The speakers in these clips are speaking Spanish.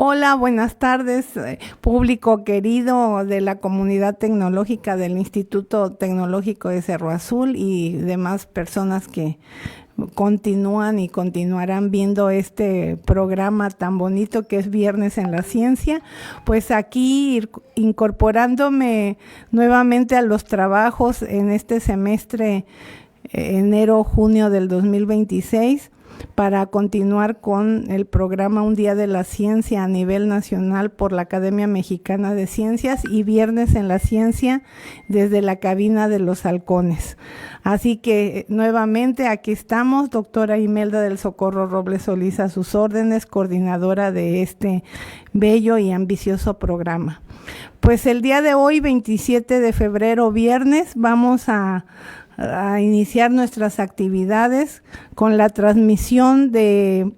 Hola, buenas tardes, público querido de la comunidad tecnológica del Instituto Tecnológico de Cerro Azul y demás personas que continúan y continuarán viendo este programa tan bonito que es Viernes en la Ciencia. Pues aquí incorporándome nuevamente a los trabajos en este semestre enero-junio del 2026 para continuar con el programa Un Día de la Ciencia a nivel nacional por la Academia Mexicana de Ciencias y Viernes en la Ciencia desde la cabina de los halcones. Así que nuevamente aquí estamos, doctora Imelda del Socorro Robles Solís a sus órdenes, coordinadora de este bello y ambicioso programa. Pues el día de hoy, 27 de febrero, viernes, vamos a iniciar nuestras actividades con la transmisión de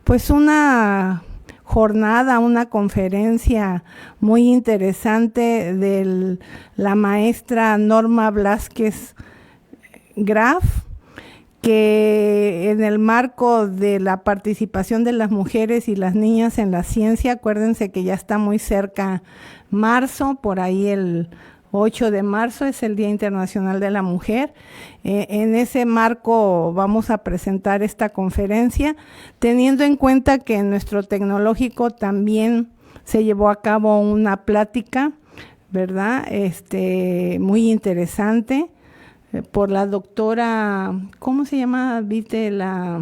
pues una jornada, una conferencia muy interesante de la maestra Norma Blázquez Graf, que en el marco de la participación de las mujeres y las niñas en la ciencia, acuérdense que ya está muy cerca marzo, por ahí el 8 de marzo es el Día Internacional de la Mujer. En ese marco vamos a presentar esta conferencia, teniendo en cuenta que en nuestro tecnológico también se llevó a cabo una plática, ¿verdad? Muy interesante por la doctora, ¿cómo se llama? Vite, la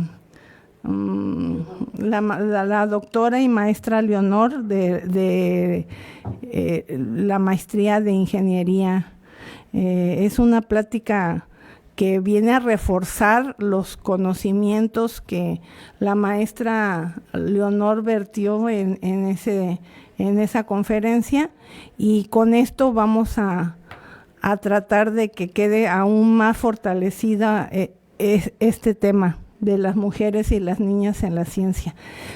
doctora y maestra Leonor de la maestría de ingeniería. Es una plática que viene a reforzar los conocimientos que la maestra Leonor vertió en esa conferencia, y con esto vamos a tratar de que quede aún más fortalecida este tema de las mujeres y las niñas en la ciencia.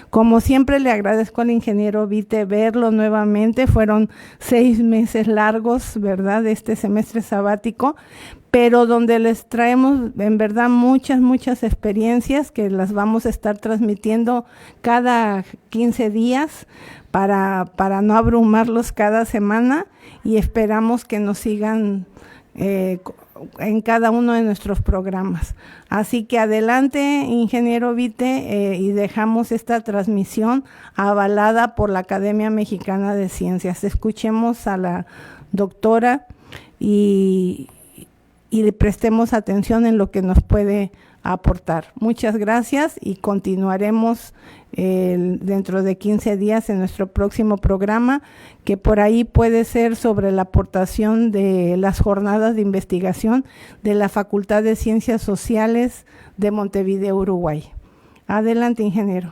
Como siempre, le agradezco al ingeniero Vite verlo nuevamente. Fueron 6 meses largos, ¿verdad?, de este semestre sabático, pero donde les traemos en verdad muchas experiencias que las vamos a estar transmitiendo cada 15 días para no abrumarlos cada semana, y esperamos que nos sigan en cada uno de nuestros programas. Así que adelante, ingeniero Vite, y dejamos esta transmisión avalada por la Academia Mexicana de Ciencias. Escuchemos a la doctora y le prestemos atención en lo que nos puede aportar. Muchas gracias y continuaremos dentro de 15 días en nuestro próximo programa, que por ahí puede ser sobre la aportación de las jornadas de investigación de la Facultad de Ciencias Sociales de Montevideo, Uruguay. Adelante, ingeniero.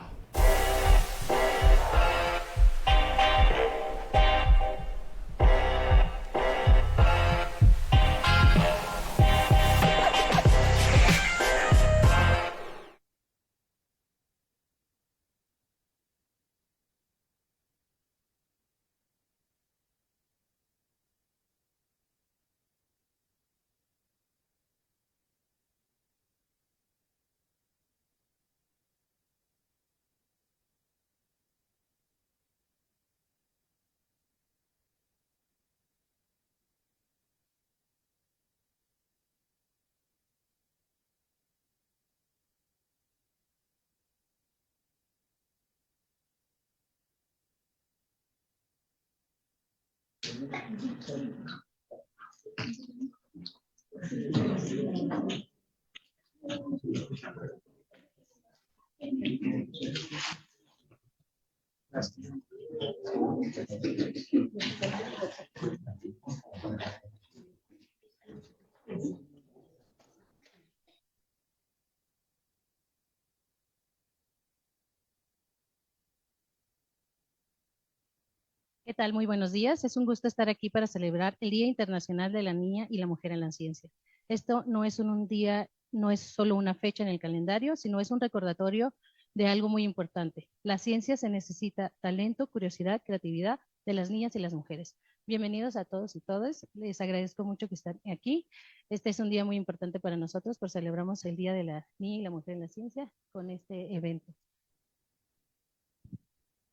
¿Qué tal? Muy buenos días. Es un gusto estar aquí para celebrar el Día Internacional de la Niña y la Mujer en la Ciencia. Esto no es un día, no es solo una fecha en el calendario, sino es un recordatorio de algo muy importante. La ciencia se necesita talento, curiosidad, creatividad de las niñas y las mujeres. Bienvenidos a todos y todas. Les agradezco mucho que estén aquí. Este es un día muy importante para nosotros, pues celebramos el Día de la Niña y la Mujer en la Ciencia con este evento.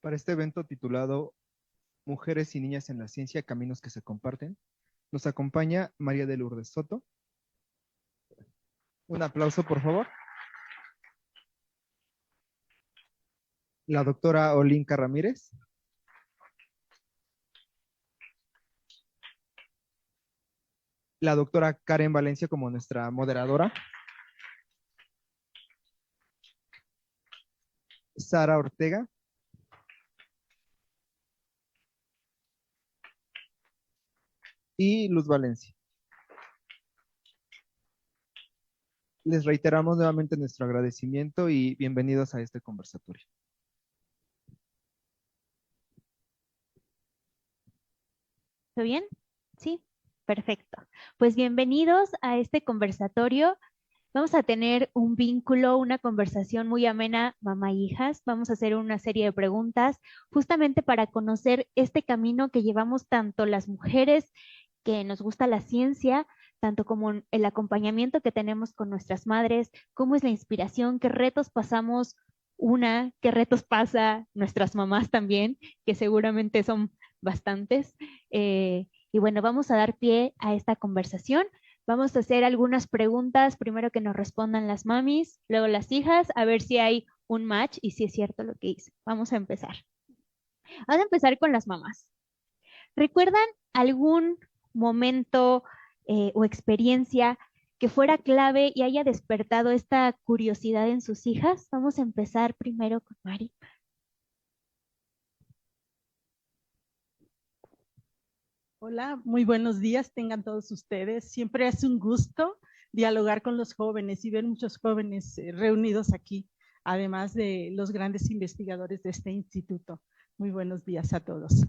Para este evento titulado Mujeres y Niñas en la Ciencia, Caminos que se Comparten, nos acompaña María de Lourdes Soto. Un aplauso, por favor. La doctora Olinka Ramírez. La doctora Karen Valencia como nuestra moderadora. Sara Ortega. Y Luz Valencia. Les reiteramos nuevamente nuestro agradecimiento y bienvenidos a este conversatorio. ¿Todo bien? Sí, perfecto. Pues bienvenidos a este conversatorio. Vamos a tener un vínculo, una conversación muy amena, mamá e hijas. Vamos a hacer una serie de preguntas justamente para conocer este camino que llevamos tanto las mujeres que nos gusta la ciencia, tanto como el acompañamiento que tenemos con nuestras madres, cómo es la inspiración, qué retos pasamos qué retos pasa nuestras mamás también, que seguramente son bastantes. Y bueno, vamos a dar pie a esta conversación. Vamos a hacer algunas preguntas, primero que nos respondan las mamis, luego las hijas, a ver si hay un match y si es cierto lo que hice. Vamos a empezar. Vamos a empezar con las mamás. ¿Recuerdan algún momento o experiencia que fuera clave y haya despertado esta curiosidad en sus hijas? Vamos a empezar primero con Mari. Hola, muy buenos días tengan todos ustedes. Siempre es un gusto dialogar con los jóvenes y ver muchos jóvenes reunidos aquí, además de los grandes investigadores de este instituto. Muy buenos días a todos.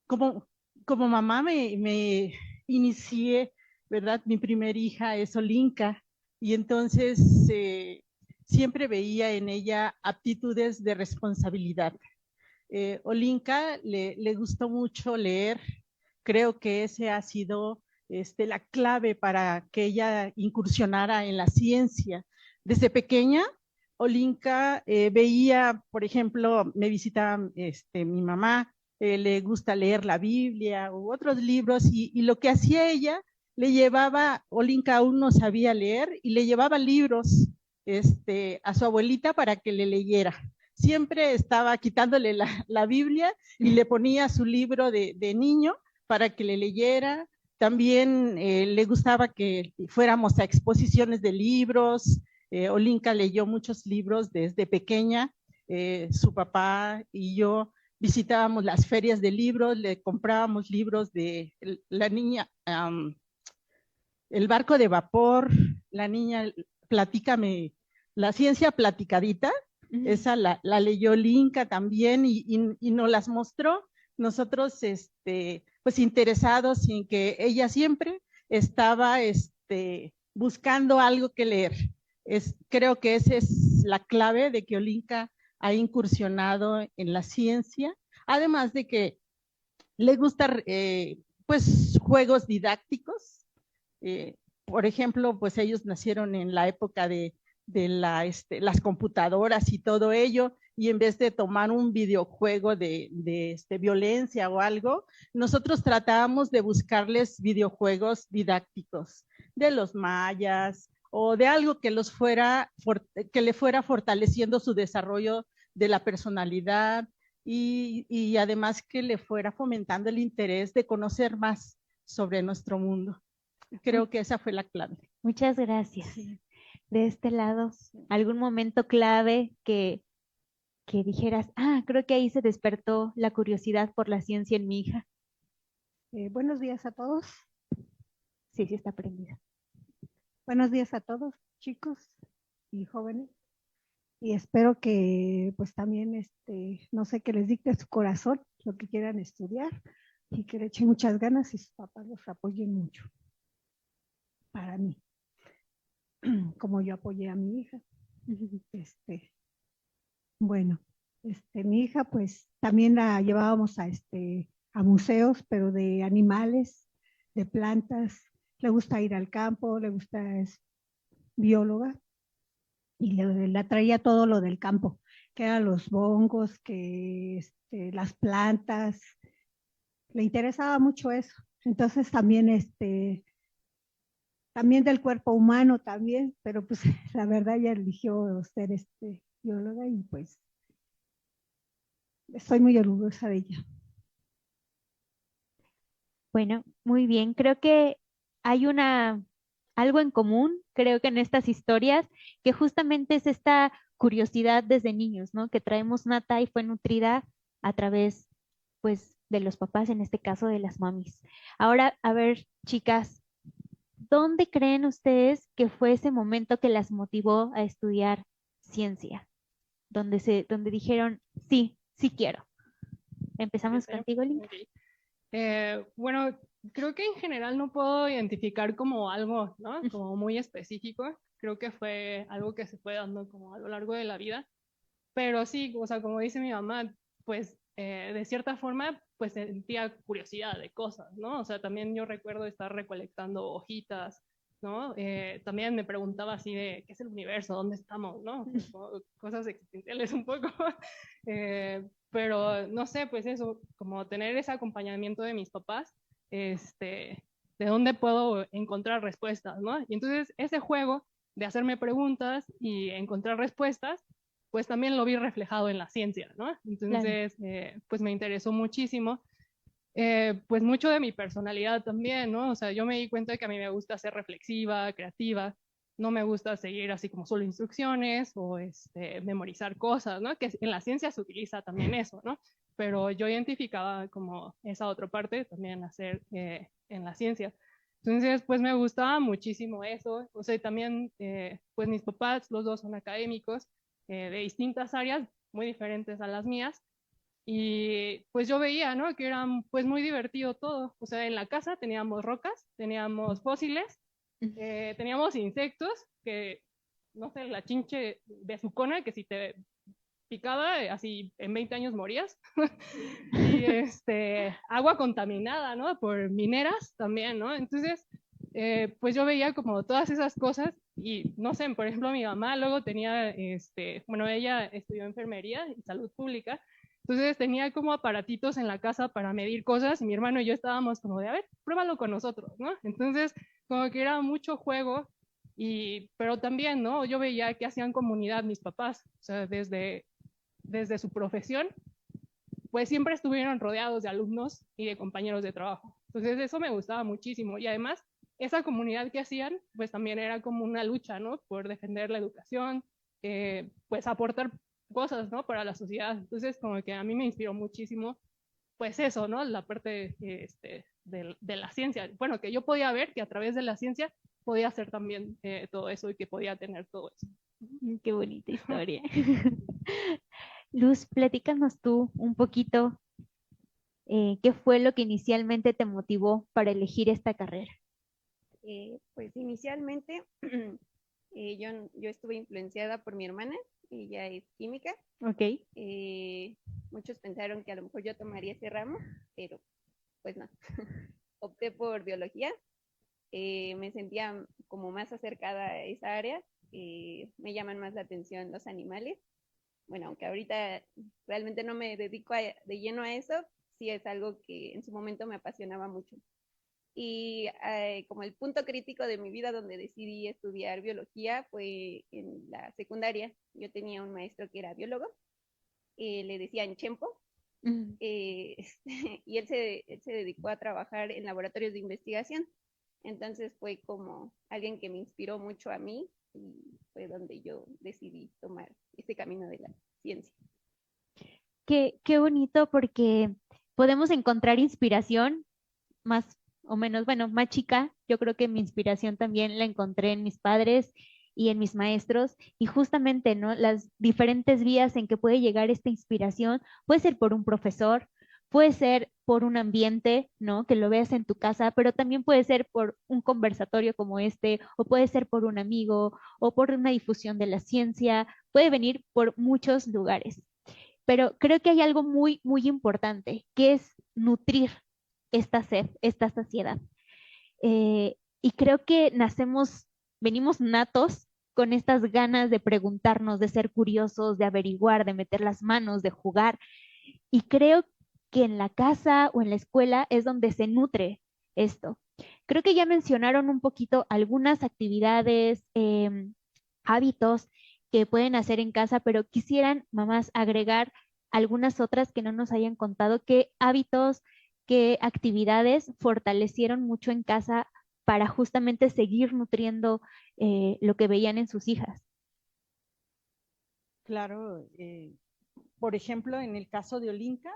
Como mamá me inicié, ¿verdad? Mi primer hija es Olinka y entonces siempre veía en ella aptitudes de responsabilidad. Olinka le gustó mucho leer, creo que ese ha sido la clave para que ella incursionara en la ciencia. Desde pequeña, Olinka veía, por ejemplo, me visitaba mi mamá, le gusta leer la Biblia u otros libros y lo que hacía ella, le llevaba, Olinka aún no sabía leer y le llevaba libros a su abuelita para que le leyera. Siempre estaba quitándole la Biblia y le ponía su libro de niño para que le leyera. También le gustaba que fuéramos a exposiciones de libros. Olinka leyó muchos libros desde pequeña. Su papá y yo visitábamos las ferias de libros, le comprábamos libros de la niña, El barco de vapor, la niña, platícame, la ciencia platicadita. Esa la leyó Olinka también y nos las mostró. Nosotros, pues interesados en que ella siempre estaba buscando algo que leer. Creo que esa es la clave de que Olinka ha incursionado en la ciencia, además de que le gusta pues juegos didácticos. Por ejemplo, pues ellos nacieron en la época de las computadoras y todo ello, y en vez de tomar un videojuego de violencia o algo, nosotros tratábamos de buscarles videojuegos didácticos de los mayas o de algo que que le fuera fortaleciendo su desarrollo de la personalidad y además que le fuera fomentando el interés de conocer más sobre nuestro mundo. Creo que esa fue la clave. Muchas gracias. Sí. De este lado, ¿algún momento clave que dijeras, creo que ahí se despertó la curiosidad por la ciencia en mi hija? Buenos días a todos. Sí, está prendida. Buenos días a todos, chicos y jóvenes. Y espero que pues también, no sé, que les dicte su corazón lo que quieran estudiar y que le echen muchas ganas y sus papás los apoyen mucho. Para mí, como yo apoyé a mi hija. Bueno, mi hija pues también la llevábamos a museos, pero de animales, de plantas. Le gusta ir al campo, le gusta, es bióloga. y le atraía todo lo del campo, que eran los bongos, que las plantas, le interesaba mucho eso. Entonces también también del cuerpo humano también, pero pues la verdad ella eligió ser bióloga y pues estoy muy orgullosa de ella. Bueno, muy bien. Creo que hay algo en común, creo que en estas historias, que justamente es esta curiosidad desde niños, ¿no? Que traemos nata y fue nutrida a través, pues, de los papás, en este caso de las mamis. Ahora, a ver, chicas, ¿dónde creen ustedes que fue ese momento que las motivó a estudiar ciencia? Donde dijeron, sí, sí quiero. Empezamos Empecé. contigo, Link. Ok. Bueno, creo que en general no puedo identificar como algo, ¿no? Como muy específico. Creo que fue algo que se fue dando como a lo largo de la vida. Pero sí, o sea, como dice mi mamá, pues de cierta forma, pues sentía curiosidad de cosas, ¿no? O sea, también yo recuerdo estar recolectando hojitas, ¿no? También me preguntaba así de, ¿qué es el universo? ¿Dónde estamos? ¿No? Pues, cosas existenciales un poco. Pero no sé, pues eso, como tener ese acompañamiento de mis papás, de dónde puedo encontrar respuestas, ¿no? Y entonces ese juego de hacerme preguntas y encontrar respuestas, pues también lo vi reflejado en la ciencia, ¿no? Entonces, pues me interesó muchísimo. Pues mucho de mi personalidad también, ¿no? O sea, yo me di cuenta de que a mí me gusta ser reflexiva, creativa, no me gusta seguir así como solo instrucciones o memorizar cosas, ¿no? Que en la ciencia se utiliza también eso, ¿no? Pero yo identificaba como esa otra parte también hacer en la ciencia. Entonces, pues me gustaba muchísimo eso. O sea, también, pues mis papás, los dos son académicos de distintas áreas, muy diferentes a las mías. Y pues yo veía, ¿no? Que era pues muy divertido todo. O sea, en la casa teníamos rocas, teníamos fósiles, teníamos insectos, que, no sé, la chinche besucona, que si te picaba, así en 20 años morías. Y agua contaminada, ¿no? Por mineras también, ¿no? Entonces, pues yo veía como todas esas cosas y, no sé, por ejemplo, mi mamá luego tenía, bueno, ella estudió enfermería y salud pública, entonces tenía como aparatitos en la casa para medir cosas y mi hermano y yo estábamos como de, a ver, pruébalo con nosotros, ¿no? Entonces, como que era mucho juego, pero también, ¿no? Yo veía que hacían comunidad mis papás, o sea, desde su profesión, pues siempre estuvieron rodeados de alumnos y de compañeros de trabajo. Entonces eso me gustaba muchísimo y además esa comunidad que hacían, pues también era como una lucha, ¿no? Por defender la educación, pues aportar cosas, ¿no? Para la sociedad. Entonces como que a mí me inspiró muchísimo, pues eso, ¿no? La parte de la ciencia. Bueno, que yo podía ver que a través de la ciencia podía hacer también todo eso y que podía tener todo eso. Qué bonita historia. Luz, platícanos tú un poquito qué fue lo que inicialmente te motivó para elegir esta carrera. Pues inicialmente yo estuve influenciada por mi hermana, ella es química. Ok. Muchos pensaron que a lo mejor yo tomaría ese ramo, pero pues no. Opté por biología, me sentía como más acercada a esa área, me llaman más la atención los animales. Bueno, aunque ahorita realmente no me dedico de lleno a eso, sí es algo que en su momento me apasionaba mucho. Y como el punto crítico de mi vida donde decidí estudiar biología fue en la secundaria. Yo tenía un maestro que era biólogo, le decían Chempo, y él se dedicó a trabajar en laboratorios de investigación. Entonces fue como alguien que me inspiró mucho a mí y fue donde yo decidí tomar este camino de la ciencia. Qué bonito porque podemos encontrar inspiración más o menos, bueno, más chica. Yo creo que mi inspiración también la encontré en mis padres y en mis maestros y justamente, ¿no? Las diferentes vías en que puede llegar esta inspiración puede ser por un profesor, puede ser por un ambiente, ¿no? Que lo veas en tu casa, pero también puede ser por un conversatorio como este, o puede ser por un amigo, o por una difusión de la ciencia, puede venir por muchos lugares. Pero creo que hay algo muy, muy importante, que es nutrir esta sed, esta saciedad. Y creo que venimos natos con estas ganas de preguntarnos, de ser curiosos, de averiguar, de meter las manos, de jugar. Y creo que en la casa o en la escuela es donde se nutre esto. Creo que ya mencionaron un poquito algunas actividades, hábitos que pueden hacer en casa, pero quisieran, mamás, agregar algunas otras que no nos hayan contado. ¿Qué hábitos, qué actividades fortalecieron mucho en casa para justamente seguir nutriendo lo que veían en sus hijas? Claro, por ejemplo, en el caso de Olinka,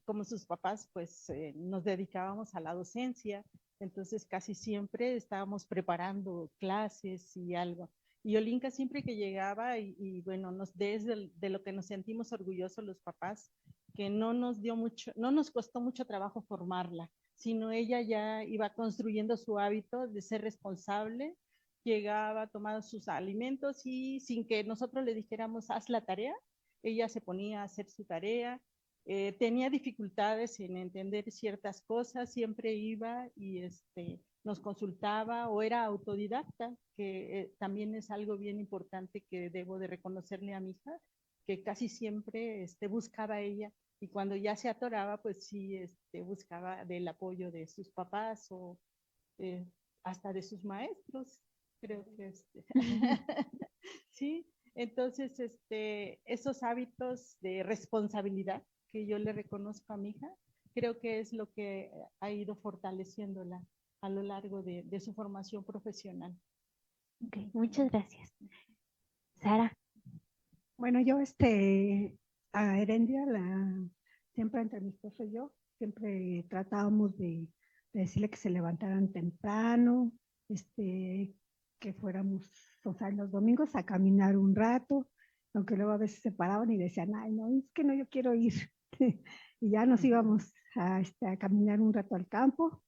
como sus papás, pues nos dedicábamos a la docencia, entonces casi siempre estábamos preparando clases y algo. Y Olinka siempre que llegaba, y bueno, desde de lo que nos sentimos orgullosos los papás, que no nos dio mucho, no nos costó mucho trabajo formarla, sino ella ya iba construyendo su hábito de ser responsable, llegaba, tomaba sus alimentos y sin que nosotros le dijéramos, haz la tarea, ella se ponía a hacer su tarea. Tenía dificultades en entender ciertas cosas, siempre iba y nos consultaba o era autodidacta, que también es algo bien importante que debo de reconocerle a mi hija, que casi siempre buscaba ella, y cuando ya se atoraba, pues sí, buscaba del apoyo de sus papás o hasta de sus maestros, creo que sí. Entonces, esos hábitos de responsabilidad que yo le reconozco a mi hija, creo que es lo que ha ido fortaleciéndola a lo largo de su formación profesional. Okay, muchas gracias. Sara. Bueno, yo a Herendia, siempre entre mi esposo y yo, siempre tratábamos de decirle que se levantaran temprano, que fuéramos, o sea, los domingos a caminar un rato, aunque luego a veces se paraban y decían, ay, no, es que no, yo quiero ir. Y ya nos íbamos a caminar un rato al campo,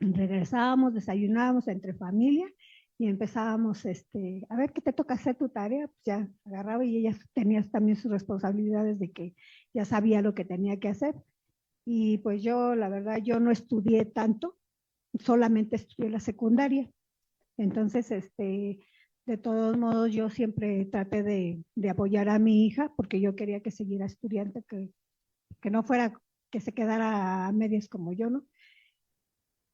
regresábamos, desayunábamos entre familia y empezábamos, a ver qué te toca hacer tu tarea, pues ya agarraba y ella tenía también sus responsabilidades de que ya sabía lo que tenía que hacer. Y pues yo, la verdad, yo no estudié tanto, solamente estudié la secundaria. Entonces, de todos modos, yo siempre traté de apoyar a mi hija porque yo quería que siguiera estudiando, que no fuera, que se quedara a medias como yo, ¿no?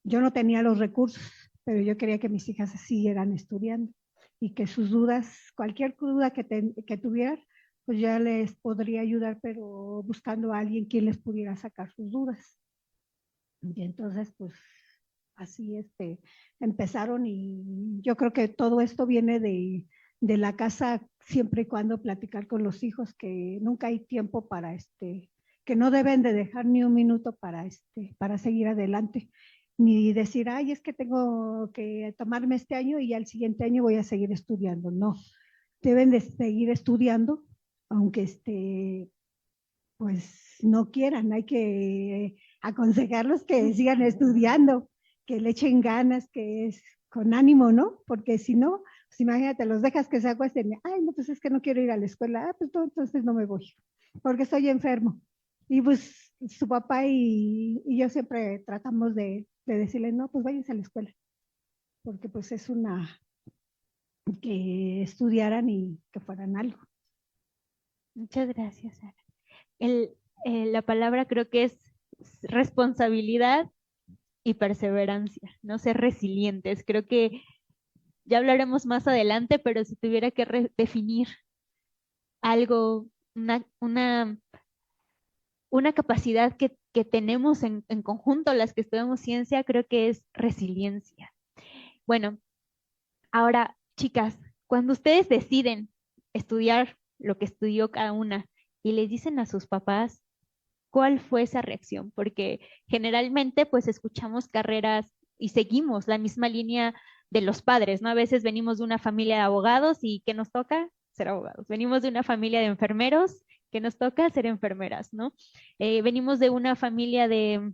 Yo no tenía los recursos, pero yo quería que mis hijas siguieran estudiando y que sus dudas, cualquier duda que tuvieran, pues ya les podría ayudar, pero buscando a alguien quien les pudiera sacar sus dudas. Y entonces, pues así empezaron, y yo creo que todo esto viene de la casa, siempre y cuando platicar con los hijos, que nunca hay tiempo para que no deben de dejar ni un minuto para seguir adelante, ni decir, ay, es que tengo que tomarme este año y al siguiente año voy a seguir estudiando. No, deben de seguir estudiando, aunque pues no quieran, hay que aconsejarlos que sigan estudiando, que le echen ganas, que es con ánimo, ¿no? Porque si no, pues imagínate, los dejas que se acuesten, ay, no, pues es que no quiero ir a la escuela, pues entonces no me voy, porque estoy enfermo. Y pues su papá y yo siempre tratamos de decirle, no, pues váyanse a la escuela, porque pues es que estudiaran y que fueran algo. Muchas gracias, Sara. La palabra creo que es responsabilidad y perseverancia, no ser resilientes. Creo que ya hablaremos más adelante, pero si tuviera que definir algo, una capacidad que tenemos en conjunto las que estudiamos ciencia, creo que es resiliencia. Bueno, ahora, chicas, cuando ustedes deciden estudiar lo que estudió cada una y les dicen a sus papás, ¿cuál fue esa reacción? Porque generalmente pues escuchamos carreras y seguimos la misma línea de los padres, ¿no? A veces venimos de una familia de abogados y ¿qué nos toca? Ser abogados. Venimos de una familia de enfermeros, ¿qué nos toca? Ser enfermeras, ¿no? Venimos de una familia de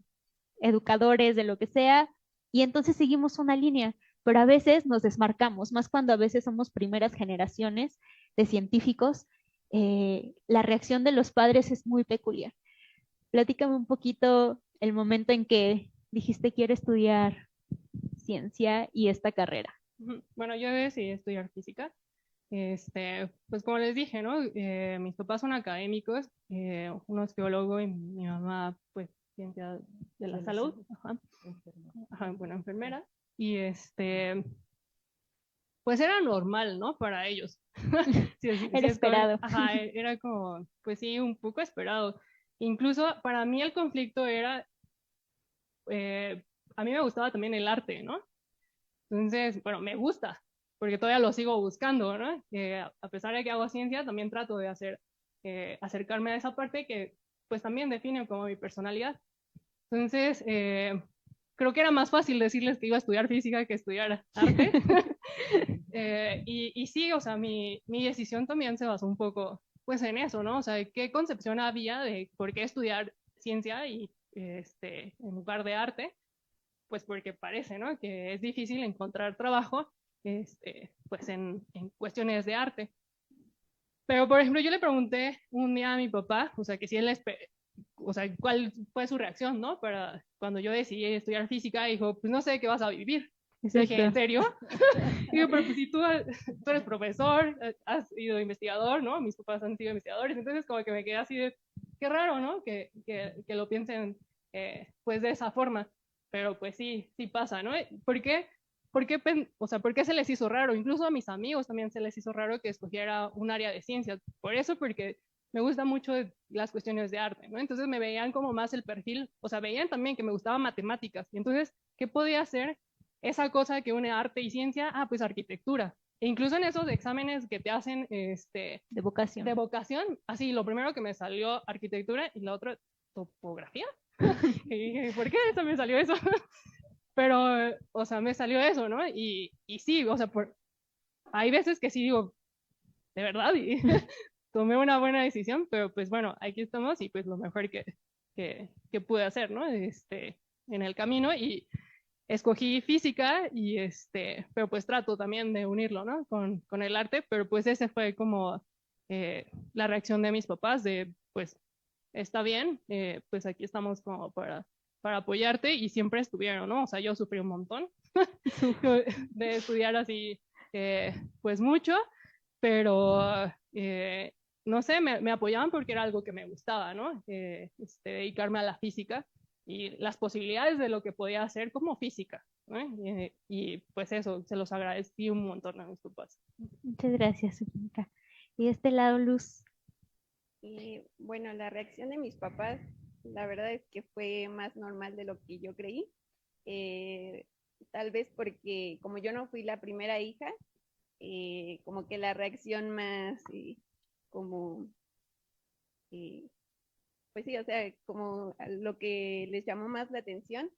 educadores, de lo que sea, y entonces seguimos una línea, pero a veces nos desmarcamos, más cuando a veces somos primeras generaciones de científicos. La reacción de los padres es muy peculiar. Platícame un poquito el momento en que dijiste quiero estudiar ciencia y esta carrera. Bueno, yo decidí estudiar física Pues como les dije, ¿no? Mis papás son académicos, uno es biólogo y mi mamá, pues, ciencia de la salud, ajá. Ajá, bueno, enfermera. Y pues era normal, ¿no? Para ellos. Era esperado. Ajá, era como, pues sí, un poco esperado. Incluso para mí el conflicto era, a mí me gustaba también el arte, ¿no? Entonces, bueno, me gusta, porque todavía lo sigo buscando, ¿no? A pesar de que hago ciencia, también trato de acercarme a esa parte que pues también define como mi personalidad. Entonces, creo que era más fácil decirles que iba a estudiar física que estudiar arte. Y sí, o sea, mi decisión también se basó un poco pues en eso, ¿no? O sea, qué concepción había de por qué estudiar ciencia y en lugar de arte, pues porque parece, ¿no? Que es difícil encontrar trabajo pues en cuestiones de arte. Pero, por ejemplo, yo le pregunté un día a mi papá, o sea, que si él, o sea, cuál fue su reacción, ¿no? Para cuando yo decidí estudiar física, dijo, pues no sé qué vas a vivir. Le dije, ¿en serio? Digo, pero pues si tú eres profesor, has sido investigador, ¿no? Mis papás han sido investigadores, entonces como que me quedé así de, qué raro, ¿no? Que lo piensen pues de esa forma, pero pues sí, sí pasa, ¿no? ¿Por qué? O sea, ¿por qué se les hizo raro? Incluso a mis amigos también se les hizo raro que escogiera un área de ciencias. Por eso, porque me gustan mucho las cuestiones de arte, ¿no? Entonces me veían como más el perfil, o sea, veían también que me gustaban matemáticas. Y entonces, ¿qué podía hacer esa cosa que une arte y ciencia? Ah, pues arquitectura. E incluso en esos exámenes que te hacen de vocación. De vocación, así, lo primero que me salió arquitectura y la otra topografía. Y dije, ¿por qué eso me salió eso? Pero, o sea, me salió eso, ¿no? Y sí, o sea, hay veces que sí digo, de verdad, y tomé una buena decisión, pero pues bueno, aquí estamos y pues lo mejor que pude hacer, ¿no? En el camino y escogí física y pero pues trato también de unirlo, ¿no? Con el arte, pero pues ese fue como la reacción de mis papás de, pues, está bien, pues aquí estamos como para apoyarte y siempre estuvieron, ¿no? O sea, yo sufrí un montón de estudiar así, pues mucho, pero no sé, me apoyaban porque era algo que me gustaba, ¿no? Dedicarme a la física y las posibilidades de lo que podía hacer como física, ¿no? Y pues eso, se los agradecí un montón a mis papás. Muchas gracias, Sofía. Y de este lado, Luz. Y bueno, la reacción de mis papás, la verdad es que fue más normal de lo que yo creí. Tal vez porque como yo no fui la primera hija, como que la reacción más como, pues sí, o sea, como lo que les llamó más la atención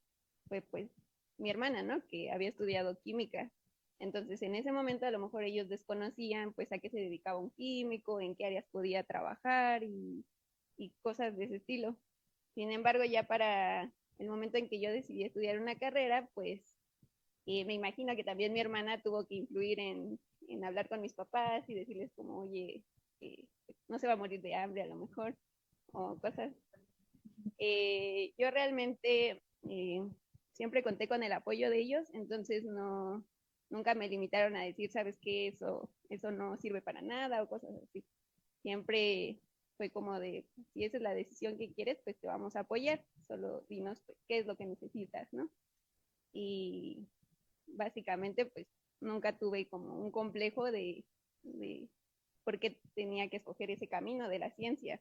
fue pues mi hermana, ¿no? Que había estudiado química. Entonces, en ese momento a lo mejor ellos desconocían pues a qué se dedicaba un químico, en qué áreas podía trabajar y cosas de ese estilo. Sin embargo, ya para el momento en que yo decidí estudiar una carrera, pues me imagino que también mi hermana tuvo que influir en hablar con mis papás y decirles como, oye, no se va a morir de hambre a lo mejor, o cosas. Yo realmente siempre conté con el apoyo de ellos, entonces nunca me limitaron a decir, sabes que eso no sirve para nada o cosas así. Siempre fue como de, si esa es la decisión que quieres, pues te vamos a apoyar, solo dinos pues, qué es lo que necesitas, ¿no? Y básicamente pues nunca tuve como un complejo de por qué tenía que escoger ese camino de la ciencia.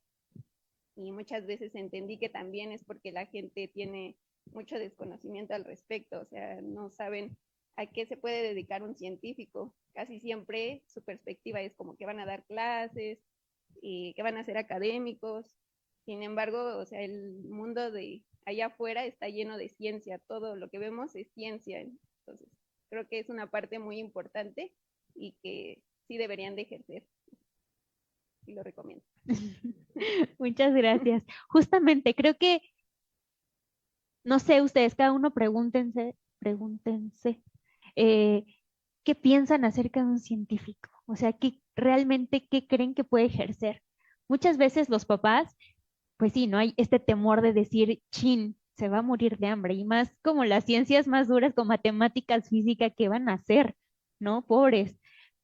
Y muchas veces entendí que también es porque la gente tiene mucho desconocimiento al respecto, o sea, no saben a qué se puede dedicar un científico. Casi siempre su perspectiva es como que van a dar clases, y que van a ser académicos. Sin embargo, o sea, el mundo de allá afuera está lleno de ciencia, todo lo que vemos es ciencia. Entonces, creo que es una parte muy importante y que sí deberían de ejercer. Y lo recomiendo. Muchas gracias. Justamente, creo que, no sé, ustedes, cada uno pregúntense, ¿qué piensan acerca de un científico? O sea, realmente qué creen que puede ejercer? Muchas veces los papás, pues sí, ¿no? Hay este temor de decir, chin, se va a morir de hambre, y más como las ciencias más duras como matemáticas, física, ¿qué van a hacer? ¿No? Pobres.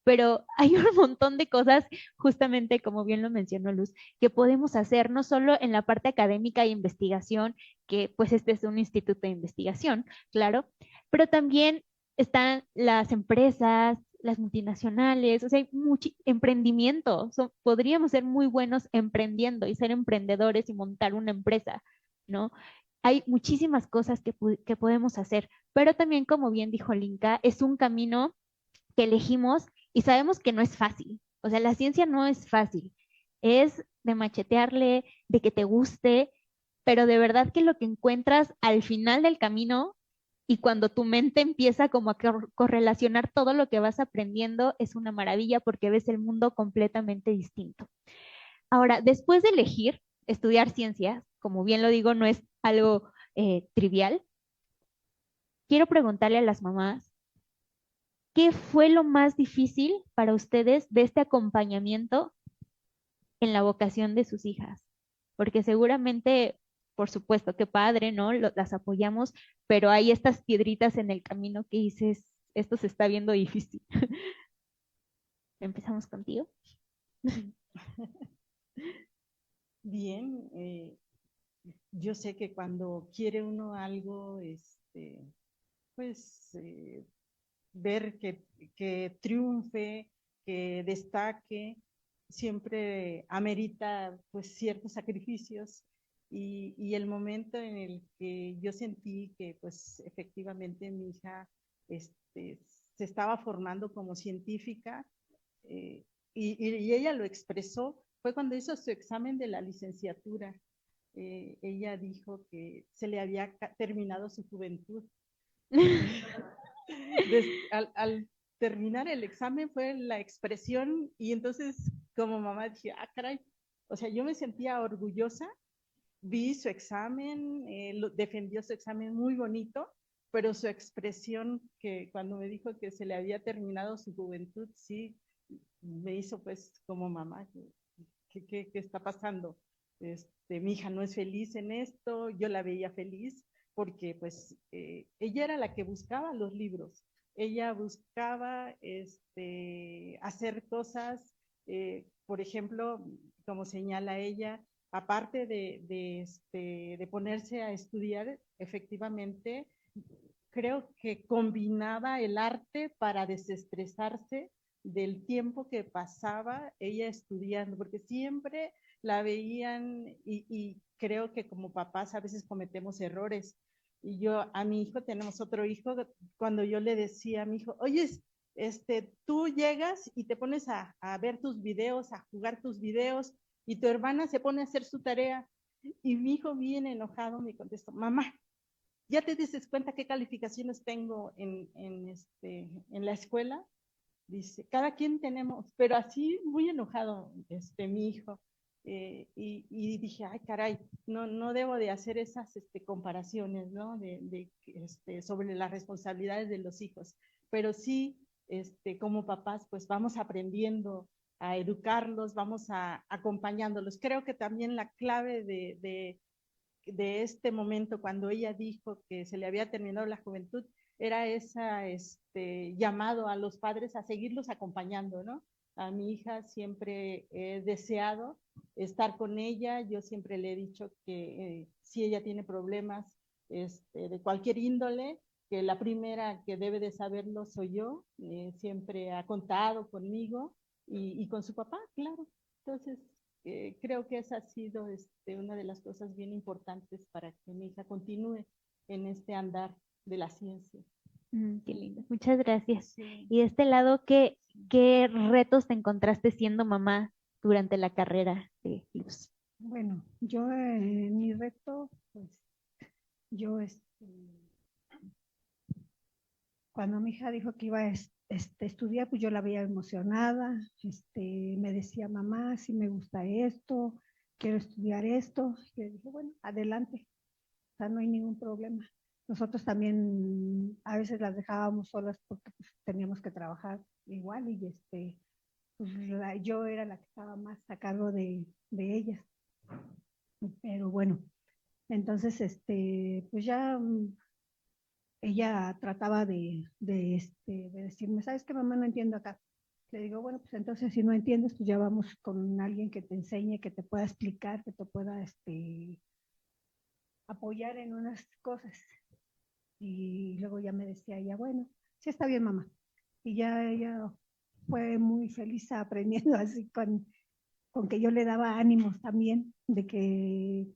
pero hay un montón de cosas, justamente como bien lo mencionó Luz, que podemos hacer, no solo en la parte académica e investigación, que pues este es un instituto de investigación, claro, pero también están las empresas, las multinacionales, o sea, hay mucho emprendimiento, podríamos ser muy buenos emprendiendo y ser emprendedores y montar una empresa, ¿no? Hay muchísimas cosas que podemos hacer, pero también, como bien dijo Linka, es un camino que elegimos y sabemos que no es fácil. O sea, la ciencia no es fácil. Es de machetearle, de que te guste, pero de verdad que lo que encuentras al final del camino y cuando tu mente empieza como a correlacionar todo lo que vas aprendiendo es una maravilla porque ves el mundo completamente distinto. Ahora, después de elegir estudiar ciencias, como bien lo digo, no es algo trivial, quiero preguntarle a las mamás, ¿qué fue lo más difícil para ustedes de este acompañamiento en la vocación de sus hijas? Porque seguramente, por supuesto, qué padre, ¿no? Las apoyamos, pero hay estas piedritas en el camino que dices, esto se está viendo difícil. Empezamos contigo. Bien, yo sé que cuando quiere uno algo, pues ver que triunfe, que destaque, siempre amerita pues ciertos sacrificios y el momento en el que yo sentí que pues efectivamente mi hija se estaba formando como científica y ella lo expresó, fue cuando hizo su examen de la licenciatura. Ella dijo que se le había terminado su juventud. Al terminar el examen fue la expresión y entonces como mamá dije, ah, caray, o sea, yo me sentía orgullosa, vi su examen, defendió su examen muy bonito, pero su expresión que cuando me dijo que se le había terminado su juventud, sí, me hizo pues como mamá, ¿qué está pasando? Mi hija no es feliz en esto, yo la veía feliz porque pues ella era la que buscaba los libros, ella buscaba hacer cosas, por ejemplo, como señala ella, aparte de ponerse a estudiar, efectivamente, creo que combinaba el arte para desestresarse del tiempo que pasaba ella estudiando, porque siempre la veían y creo que como papás a veces cometemos errores. Y yo a mi hijo, tenemos otro hijo, cuando yo le decía a mi hijo, oye, tú llegas y te pones a ver tus videos, a jugar tus videos, y tu hermana se pone a hacer su tarea. Y mi hijo bien enojado me contestó, mamá, ¿ya te dices cuenta qué calificaciones tengo en la escuela? Dice, cada quien tenemos, pero así muy enojado mi hijo. Y dije, ay, caray, no debo de hacer esas comparaciones, ¿no? Sobre las responsabilidades de los hijos. Pero sí, como papás, pues vamos aprendiendo a educarlos, vamos acompañándolos. Creo que también la clave de este momento, cuando ella dijo que se le había terminado la juventud, era ese llamado a los padres a seguirlos acompañando, ¿no? A mi hija siempre he deseado estar con ella, yo siempre le he dicho que si ella tiene problemas de cualquier índole, que la primera que debe de saberlo soy yo, siempre ha contado conmigo y con su papá, claro. Entonces, creo que esa ha sido una de las cosas bien importantes para que mi hija continúe en este andar de la ciencia. Qué lindo, muchas gracias. Sí. Y de este lado, ¿qué retos te encontraste siendo mamá durante la carrera de Luz? Bueno, yo en mi reto, pues yo cuando mi hija dijo que iba a estudiar, pues yo la veía emocionada, me decía, mamá, si me gusta esto, quiero estudiar esto. Y le dije, bueno, adelante, o sea, no hay ningún problema. Nosotros también a veces las dejábamos solas porque pues, teníamos que trabajar igual y pues, yo era la que estaba más a cargo de ellas. Pero bueno, entonces, pues ya ella trataba de decirme, ¿sabes qué, mamá? No entiendo acá. Le digo, bueno, pues entonces si no entiendes, pues ya vamos con alguien que te enseñe, que te pueda explicar, que te pueda apoyar en unas cosas. Y luego ya me decía ella, bueno, sí está bien, mamá. Y ya ella fue muy feliz aprendiendo así con que yo le daba ánimos también de que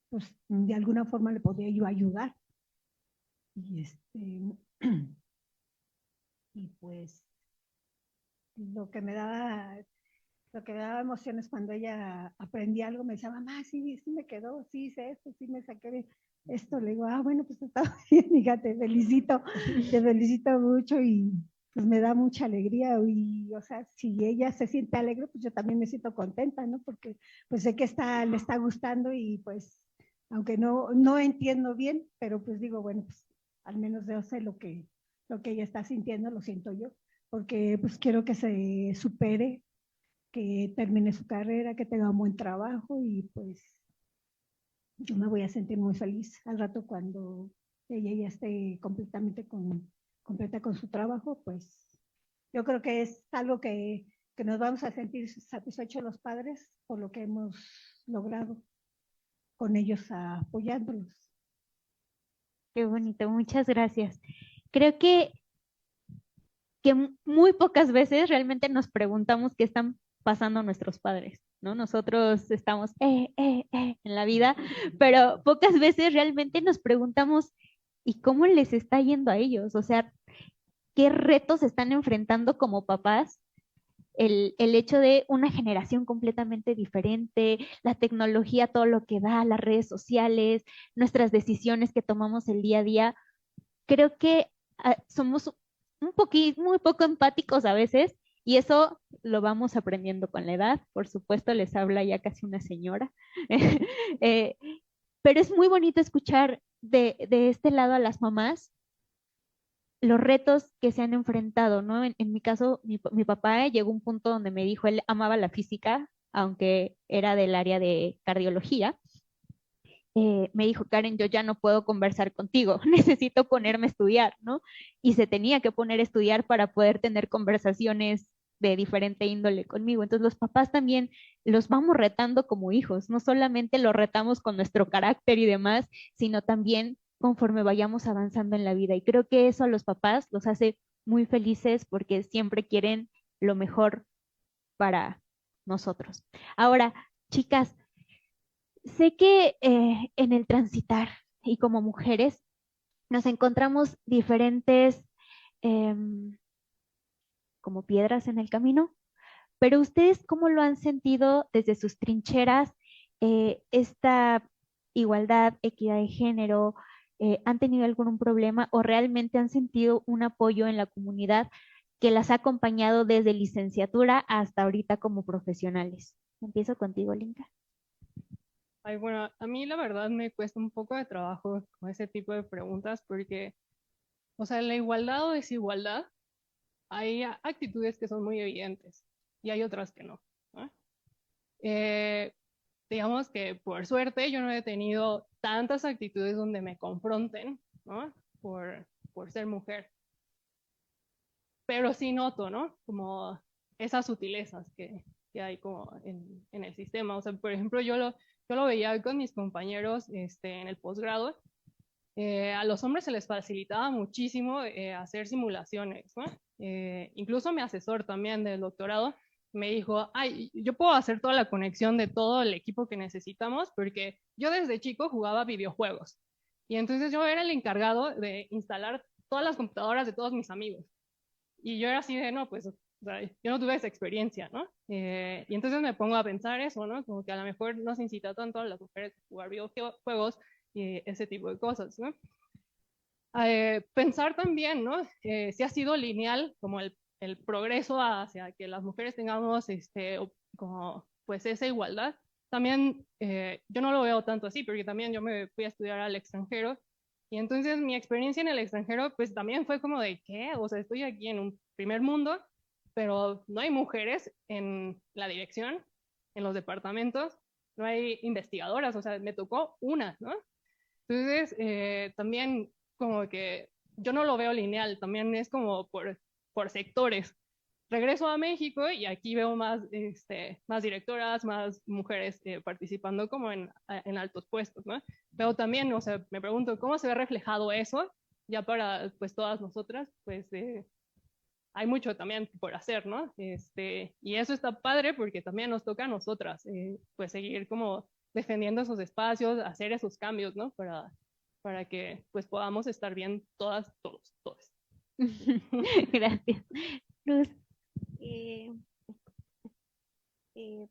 pues de alguna forma le podía yo ayudar. Y y pues lo que me daba lo que me daba emociones cuando ella aprendía algo, me decía, mamá, sí, sí me quedó, sí hice esto, sí me saqué de esto. Le digo, bueno, pues está bien, hija, te felicito mucho y pues me da mucha alegría. Y, o sea, si ella se siente alegre, pues yo también me siento contenta, ¿no? Porque pues sé que le está gustando y pues, aunque no entiendo bien, pero pues digo, bueno, pues al menos yo sé lo que ella está sintiendo, lo siento yo, porque pues quiero que se supere, que termine su carrera, que tenga un buen trabajo y pues yo me voy a sentir muy feliz al rato cuando ella ya esté completa con su trabajo, pues yo creo que es algo que nos vamos a sentir satisfechos los padres por lo que hemos logrado con ellos apoyándolos. Qué bonito, muchas gracias. Creo que muy pocas veces realmente nos preguntamos qué están pasando nuestros padres, ¿no? Nosotros estamos en la vida, pero pocas veces realmente nos preguntamos, ¿y cómo les está yendo a ellos? O sea, ¿qué retos están enfrentando como papás? El hecho de una generación completamente diferente, la tecnología, todo lo que da, las redes sociales, nuestras decisiones que tomamos el día a día, creo que somos muy poco empáticos a veces y eso lo vamos aprendiendo con la edad. Por supuesto, les habla ya casi una señora. Eh, pero es muy bonito escuchar de este lado a las mamás los retos que se han enfrentado, ¿no? En mi caso, mi papá llegó a un punto donde me dijo, él amaba la física, aunque era del área de cardiología. Me dijo, Karen, yo ya no puedo conversar contigo, necesito ponerme a estudiar, ¿no? Y se tenía que poner a estudiar para poder tener conversaciones de diferente índole conmigo. Entonces los papás también los vamos retando como hijos, no solamente los retamos con nuestro carácter y demás, sino también conforme vayamos avanzando en la vida. Y creo que eso a los papás los hace muy felices porque siempre quieren lo mejor para nosotros. Ahora, chicas, sé que en el transitar y como mujeres nos encontramos diferentes como piedras en el camino, pero ustedes cómo lo han sentido desde sus trincheras, esta igualdad, equidad de género, ¿han tenido algún problema o realmente han sentido un apoyo en la comunidad que las ha acompañado desde licenciatura hasta ahorita como profesionales? Empiezo contigo, Linka. Ay, bueno, a mí la verdad me cuesta un poco de trabajo con ese tipo de preguntas porque, o sea, la igualdad o desigualdad, hay actitudes que son muy evidentes y hay otras que no, ¿no? Digamos que por suerte yo no he tenido tantas actitudes donde me confronten, ¿no? Por ser mujer. Pero sí noto, ¿no? Como esas sutilezas que hay como en el sistema. O sea, por ejemplo, yo lo veía con mis compañeros en el posgrado. A los hombres se les facilitaba muchísimo hacer simulaciones, ¿no? Incluso mi asesor también del doctorado me dijo, ay, yo puedo hacer toda la conexión de todo el equipo que necesitamos porque yo desde chico jugaba videojuegos. Y entonces yo era el encargado de instalar todas las computadoras de todos mis amigos. Y yo era así de, no, pues, o sea, yo no tuve esa experiencia, ¿no? Y entonces me pongo a pensar eso, ¿no? Como que a lo mejor no se incita tanto a las mujeres a jugar videojuegos y ese tipo de cosas, ¿no? Pensar también, ¿no? Si ha sido lineal como el progreso hacia que las mujeres tengamos como pues esa igualdad. También yo no lo veo tanto así, porque también yo me fui a estudiar al extranjero y entonces mi experiencia en el extranjero pues también fue como de, ¿qué? O sea, estoy aquí en un primer mundo, pero no hay mujeres en la dirección, en los departamentos, no hay investigadoras, o sea, me tocó una, ¿no? Entonces, también como que yo no lo veo lineal, también es como por sectores. regreso a México y aquí veo más, más directoras, más mujeres participando como en altos puestos, ¿no? Pero también, o sea, me pregunto, ¿cómo se ve reflejado eso ya para, pues, todas nosotras? Pues hay mucho también por hacer, ¿no? Y eso está padre porque también nos toca a nosotras, pues, seguir como defendiendo esos espacios, hacer esos cambios, ¿no? Para que, pues, podamos estar bien todas, todos, todos. Gracias. Luz. Eh,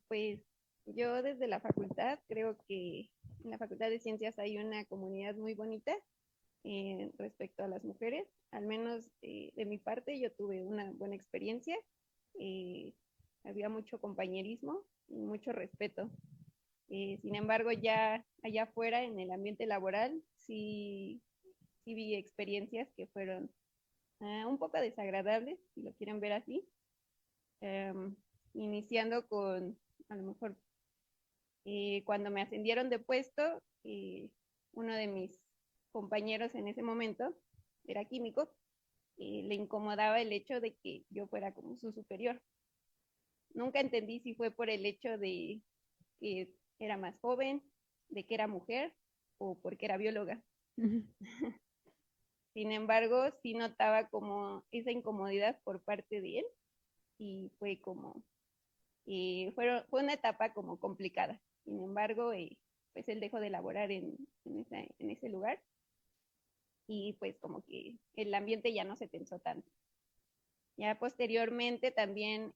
pues yo desde la facultad creo que en la Facultad de Ciencias hay una comunidad muy bonita respecto a las mujeres. Al menos de mi parte yo tuve una buena experiencia. Había mucho compañerismo y mucho respeto. Sin embargo, ya allá afuera en el ambiente laboral sí vi experiencias que fueron un poco desagradables, si lo quieren ver así. Iniciando con, a lo mejor, cuando me ascendieron de puesto, uno de mis compañeros en ese momento, era químico, le incomodaba el hecho de que yo fuera como su superior. Nunca entendí si fue por el hecho de que era más joven, de que era mujer o porque era bióloga. Sin embargo, sí notaba como esa incomodidad por parte de él y fue como, fue una etapa como complicada. Sin embargo, pues él dejó de laborar en ese lugar y pues como que el ambiente ya no se tensó tanto. Ya posteriormente también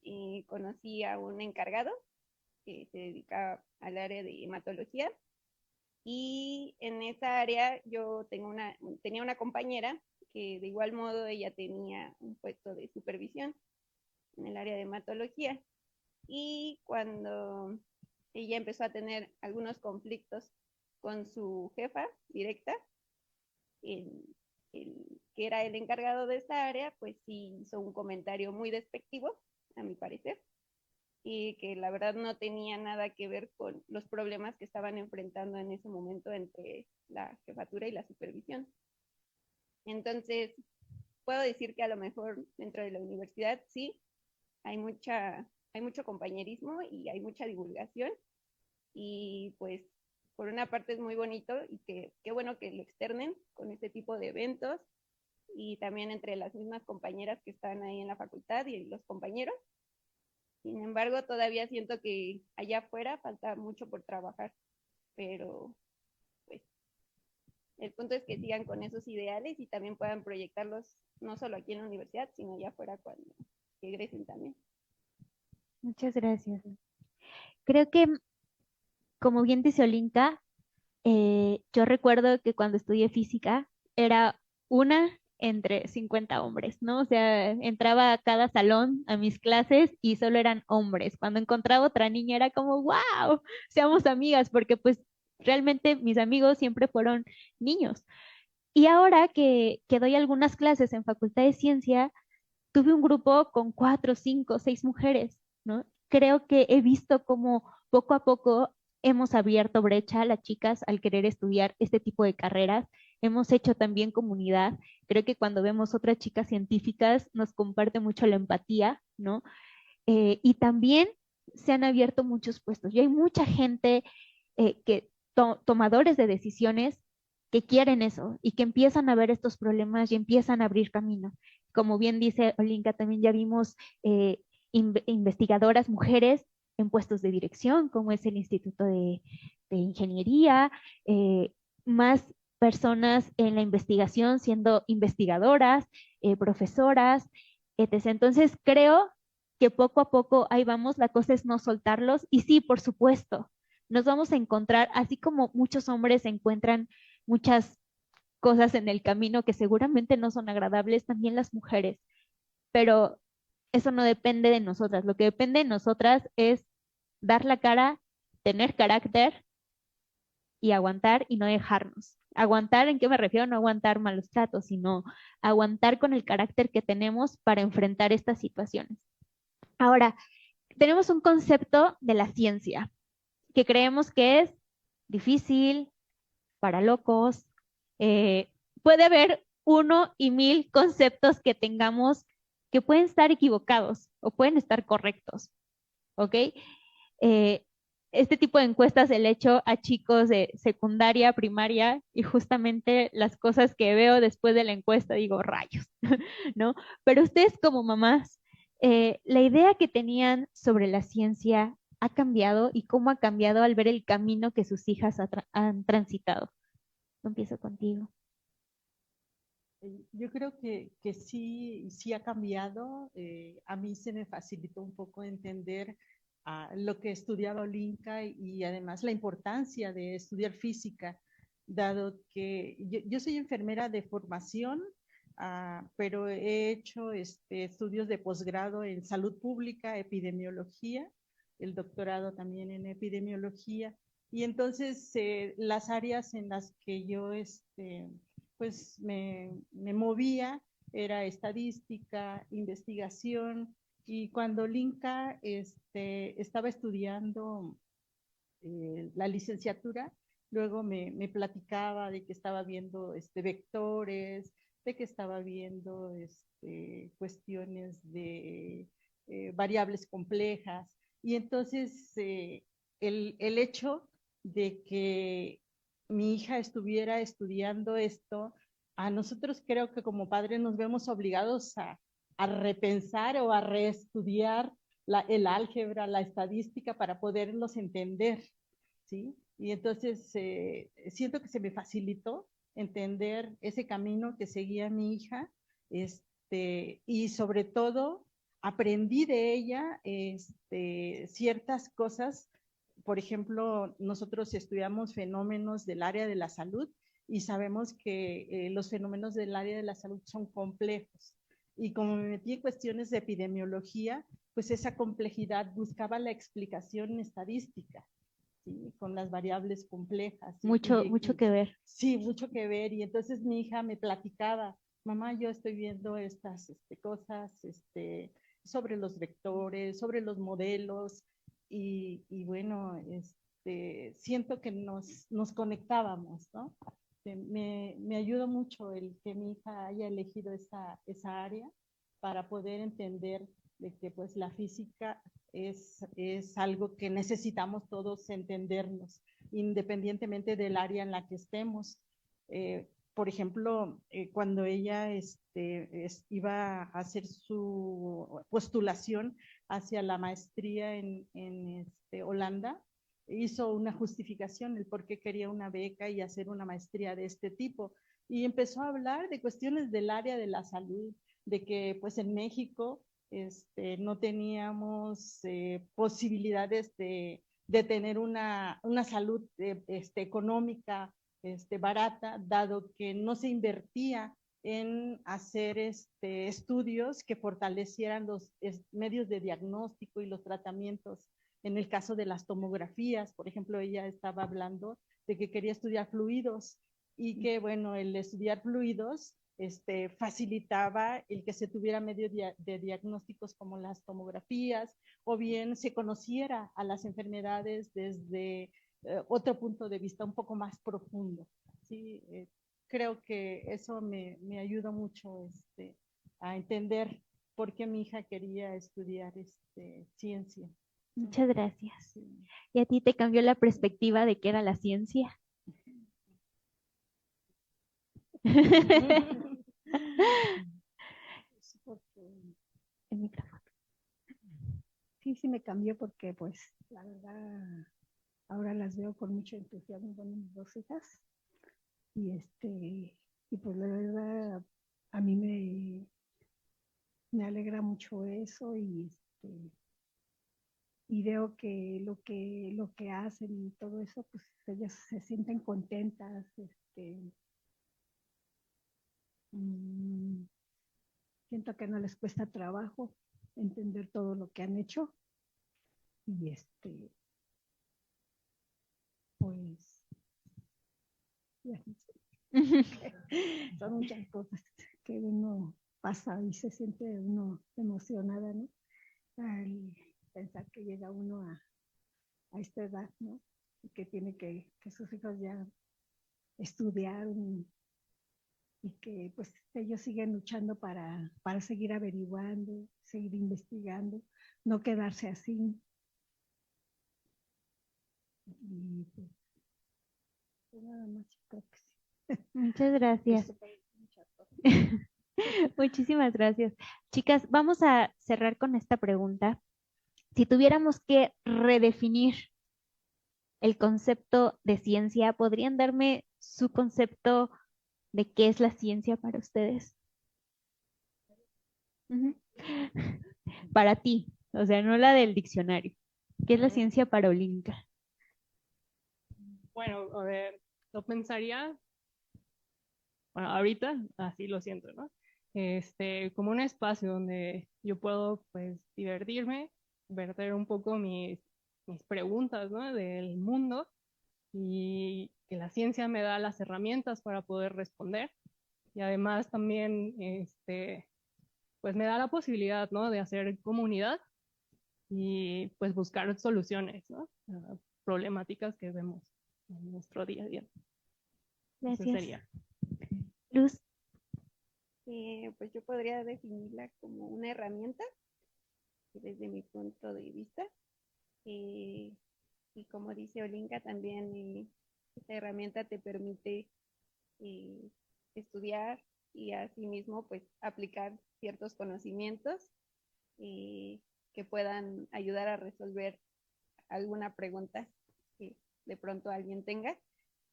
conocí a un encargado que se dedicaba al área de hematología y en esa área yo tenía una compañera que de igual modo ella tenía un puesto de supervisión en el área de hematología y cuando ella empezó a tener algunos conflictos con su jefa directa, que era el encargado de esta área, pues sí hizo un comentario muy despectivo, a mi parecer, y que la verdad no tenía nada que ver con los problemas que estaban enfrentando en ese momento entre la jefatura y la supervisión. Entonces, puedo decir que a lo mejor dentro de la universidad sí, hay mucho compañerismo y hay mucha divulgación y pues por una parte es muy bonito y qué bueno que lo externen con este tipo de eventos y también entre las mismas compañeras que están ahí en la facultad y los compañeros. Sin embargo, todavía siento que allá afuera falta mucho por trabajar, pero pues el punto es que sigan con esos ideales y también puedan proyectarlos no solo aquí en la universidad, sino allá afuera cuando egresen también. Muchas gracias. Creo que, como bien dice Olinka, yo recuerdo que cuando estudié física era una entre 50 hombres, ¿no? O sea, entraba a cada salón a mis clases y solo eran hombres. Cuando encontraba otra niña era como, wow, seamos amigas, porque pues realmente mis amigos siempre fueron niños. Y ahora que doy algunas clases en Facultad de Ciencia, tuve un grupo con 4, 5, 6 mujeres, ¿no? Creo que he visto como poco a poco hemos abierto brecha a las chicas al querer estudiar este tipo de carreras. Hemos hecho también comunidad. Creo que cuando vemos otras chicas científicas nos comparte mucho la empatía, ¿no? Y también se han abierto muchos puestos. Y hay mucha gente tomadores de decisiones que quieren eso y que empiezan a ver estos problemas y empiezan a abrir camino. Como bien dice Olinka, también ya vimos investigadoras mujeres en puestos de dirección, como es el Instituto de Ingeniería, más personas en la investigación siendo investigadoras, profesoras, etc. Entonces, creo que poco a poco ahí vamos, la cosa es no soltarlos. Y sí, por supuesto, nos vamos a encontrar, así como muchos hombres encuentran muchas cosas en el camino que seguramente no son agradables, también las mujeres. Pero eso no depende de nosotras. Lo que depende de nosotras es dar la cara, tener carácter y aguantar y no dejarnos. Aguantar, ¿en qué me refiero? No aguantar malos tratos, sino aguantar con el carácter que tenemos para enfrentar estas situaciones. Ahora, tenemos un concepto de la ciencia que creemos que es difícil, para locos. Puede haber 1 y 1000 conceptos que tengamos que pueden estar equivocados o pueden estar correctos, ¿ok? Este tipo de encuestas el he hecho a chicos de secundaria, primaria, y justamente las cosas que veo después de la encuesta digo, rayos, ¿no? Pero ustedes como mamás, la idea que tenían sobre la ciencia ha cambiado y cómo ha cambiado al ver el camino que sus hijas han transitado. Empiezo contigo. Yo creo que sí ha cambiado. A mí se me facilitó un poco entender lo que estudiaba Olinka y además la importancia de estudiar física, dado que yo soy enfermera de formación, pero he hecho estudios de posgrado en salud pública, epidemiología, el doctorado también en epidemiología. Y entonces las áreas en las que yo pues me movía era estadística, investigación, y cuando Linka estaba estudiando la licenciatura, luego me platicaba de que estaba viendo vectores, de que estaba viendo cuestiones de variables complejas, y entonces el hecho de que mi hija estuviera estudiando esto, a nosotros creo que como padres nos vemos obligados a repensar o a reestudiar el álgebra, la estadística para poderlos entender, ¿sí? Y entonces siento que se me facilitó entender ese camino que seguía mi hija, y sobre todo aprendí de ella ciertas cosas. Por ejemplo, nosotros estudiamos fenómenos del área de la salud y sabemos que los fenómenos del área de la salud son complejos. Y como me metí en cuestiones de epidemiología, pues esa complejidad buscaba la explicación estadística, ¿sí? Con las variables complejas. Mucho que ver. Sí, mucho que ver. Y entonces mi hija me platicaba, mamá, yo estoy viendo estas cosas sobre los vectores, sobre los modelos, y bueno, siento que nos conectábamos, ¿no? Me ayudó mucho el que mi hija haya elegido esa área para poder entender de que pues la física es algo que necesitamos todos entendernos, independientemente del área en la que estemos. Por ejemplo, cuando ella iba a hacer su postulación hacia la maestría en Holanda, hizo una justificación el por qué quería una beca y hacer una maestría de este tipo. Y empezó a hablar de cuestiones del área de la salud, de que pues en México no teníamos posibilidades de tener una salud económica barata, dado que no se invertía en hacer estudios que fortalecieran los medios de diagnóstico y los tratamientos. En el caso de las tomografías, por ejemplo, ella estaba hablando de que quería estudiar fluidos y que, bueno, el estudiar fluidos facilitaba el que se tuviera medios de diagnósticos como las tomografías, o bien se conociera a las enfermedades desde otro punto de vista un poco más profundo. ¿Sí? Creo que eso me ayuda mucho a entender por qué mi hija quería estudiar ciencia. Muchas gracias. ¿Y a ti te cambió la perspectiva de qué era la ciencia? El micrófono. Sí me cambió porque pues la verdad ahora las veo con mucho entusiasmo con mis dos hijas y pues la verdad a mí me alegra mucho eso y veo que lo que hacen y todo eso, pues ellas se sienten contentas, siento que no les cuesta trabajo entender todo lo que han hecho y pues ya no sé. Son muchas cosas que uno pasa y se siente uno emocionada, ¿no? Al pensar que llega uno a esta edad, ¿no? Y que tiene que sus hijos ya estudiaron y que pues ellos siguen luchando para seguir averiguando, seguir investigando, no quedarse así. Y pues nada más, creo que sí. Muchas gracias. Muchísimas gracias. Chicas, vamos a cerrar con esta pregunta. Si tuviéramos que redefinir el concepto de ciencia, ¿podrían darme su concepto de qué es la ciencia para ustedes? Ujú. Para ti, o sea, no la del diccionario. ¿Qué es la ciencia para Olinka? Bueno, a ver, lo pensaría, bueno, ahorita así lo siento, ¿no? Como un espacio donde yo puedo, pues, divertirme, verter un poco mis preguntas, ¿no? Del mundo y que la ciencia me da las herramientas para poder responder y además también, pues, me da la posibilidad, ¿no? De hacer comunidad y, pues, buscar soluciones, ¿no? A problemáticas que vemos en nuestro día a día. Eso Gracias. sería. Luz, Pues yo podría definirla como una herramienta desde mi punto de vista. Y como dice Olinka, también esta herramienta te permite estudiar y asimismo pues aplicar ciertos conocimientos que puedan ayudar a resolver alguna pregunta que de pronto alguien tenga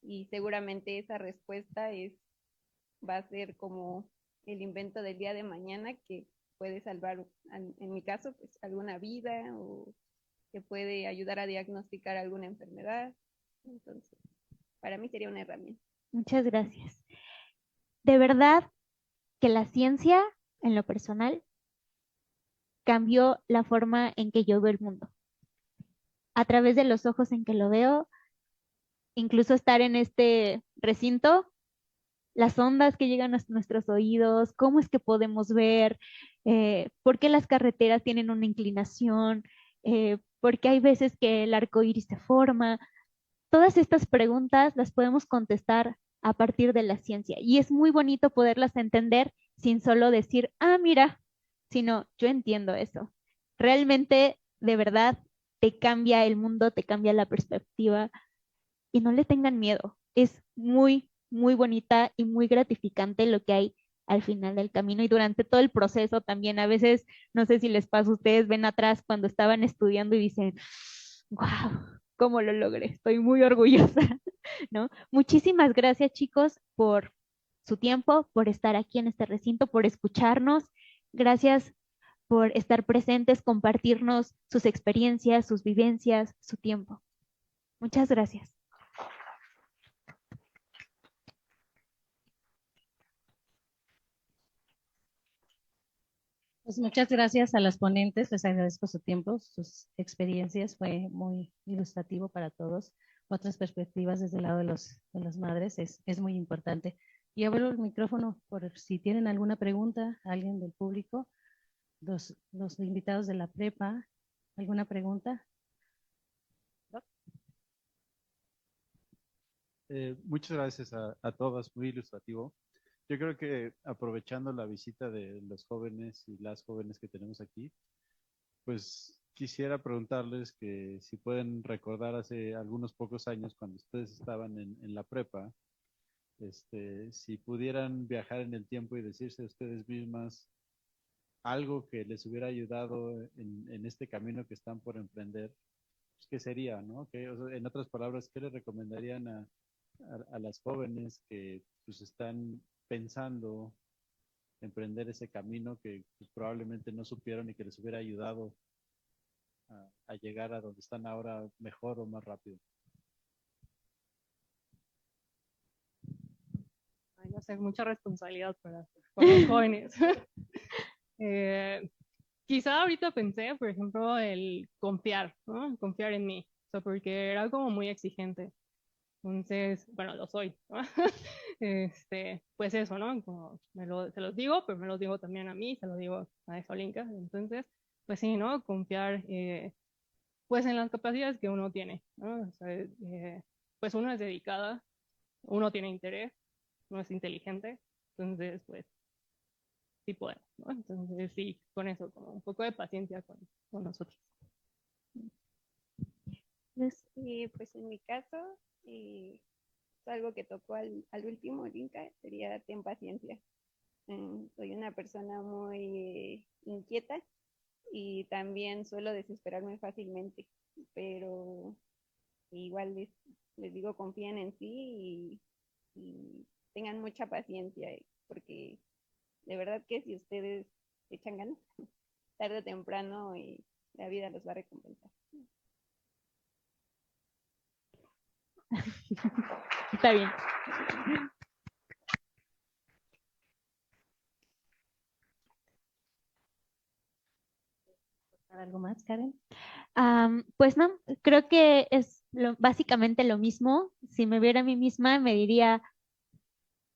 y seguramente esa respuesta va a ser como el invento del día de mañana que puede salvar, en mi caso, pues alguna vida o que puede ayudar a diagnosticar alguna enfermedad. Entonces, para mí sería una herramienta. muchas gracias. De verdad que la ciencia, en lo personal, cambió la forma en que yo veo el mundo. A través de los ojos en que lo veo, incluso estar en este recinto, las ondas que llegan a nuestros oídos, cómo es que podemos ver, por qué las carreteras tienen una inclinación, por qué hay veces que el arco iris se forma. Todas estas preguntas las podemos contestar a partir de la ciencia y es muy bonito poderlas entender sin solo decir, ah, mira, sino yo entiendo eso. Realmente, de verdad, te cambia el mundo, te cambia la perspectiva y no le tengan miedo. Es muy, muy bonita y muy gratificante lo que hay al final del camino y durante todo el proceso también. A veces, no sé si les pasa, ustedes ven atrás cuando estaban estudiando y dicen, wow, ¿cómo lo logré? Estoy muy orgullosa, ¿no? Muchísimas gracias, chicos, por su tiempo, por estar aquí en este recinto, por escucharnos. Gracias por estar presentes, compartirnos sus experiencias, sus vivencias, su tiempo. Muchas gracias. Pues muchas gracias a las ponentes, les agradezco su tiempo, sus experiencias, fue muy ilustrativo para todos. Otras perspectivas desde el lado de las madres es muy importante. Y abro el micrófono por si tienen alguna pregunta, alguien del público, los invitados de la prepa, ¿alguna pregunta? Muchas gracias a todas, muy ilustrativo. Yo creo que aprovechando la visita de los jóvenes y las jóvenes que tenemos aquí, pues quisiera preguntarles que si pueden recordar hace algunos pocos años cuando ustedes estaban en la prepa, si pudieran viajar en el tiempo y decirse a ustedes mismas algo que les hubiera ayudado en este camino que están por emprender, pues, ¿qué sería, no? O sea, en otras palabras, ¿qué les recomendarían a las jóvenes que pues están pensando emprender ese camino que pues, probablemente no supieron y que les hubiera ayudado a llegar a donde están ahora mejor o más rápido? Ay, no sé, mucha responsabilidad para los jóvenes. Quizá ahorita pensé, por ejemplo, el confiar, ¿no? Confiar en mí, o sea, porque era como muy exigente. Entonces, bueno, lo soy, ¿no? Pues eso, ¿no? Como se los digo, pero me los digo también a mí, se lo digo a Esolinka. Entonces, pues sí, ¿no? Confiar, pues en las capacidades que uno tiene, ¿no? O sea, pues uno es dedicada, uno tiene interés, uno es inteligente, Entonces, pues, sí podemos, ¿no? Entonces, sí, con eso, como un poco de paciencia con nosotros. Pues en mi caso, algo que tocó al último, Linka, sería ten paciencia. Soy una persona muy inquieta y también suelo desesperarme fácilmente, pero igual les digo, confíen en sí y tengan mucha paciencia, porque de verdad que si ustedes echan ganas, tarde o temprano la vida los va a recompensar. Está bien. ¿Algo más, Karen? Pues no, creo que es básicamente lo mismo. Si me viera a mí misma, me diría,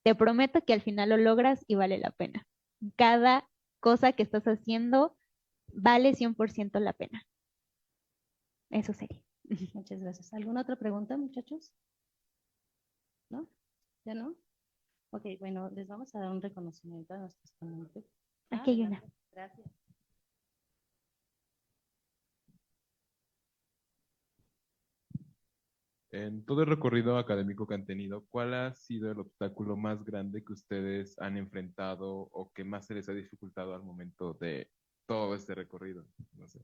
te prometo que al final lo logras y vale la pena. Cada cosa que estás haciendo vale 100% la pena. Eso sería. Muchas gracias. ¿Alguna otra pregunta, muchachos? ¿No? ¿Ya no? Ok, bueno, les vamos a dar un reconocimiento a nuestros ponentes. Aquí hay una. Gracias. En todo el recorrido académico que han tenido, ¿cuál ha sido el obstáculo más grande que ustedes han enfrentado o que más se les ha dificultado al momento de todo este recorrido? No sé.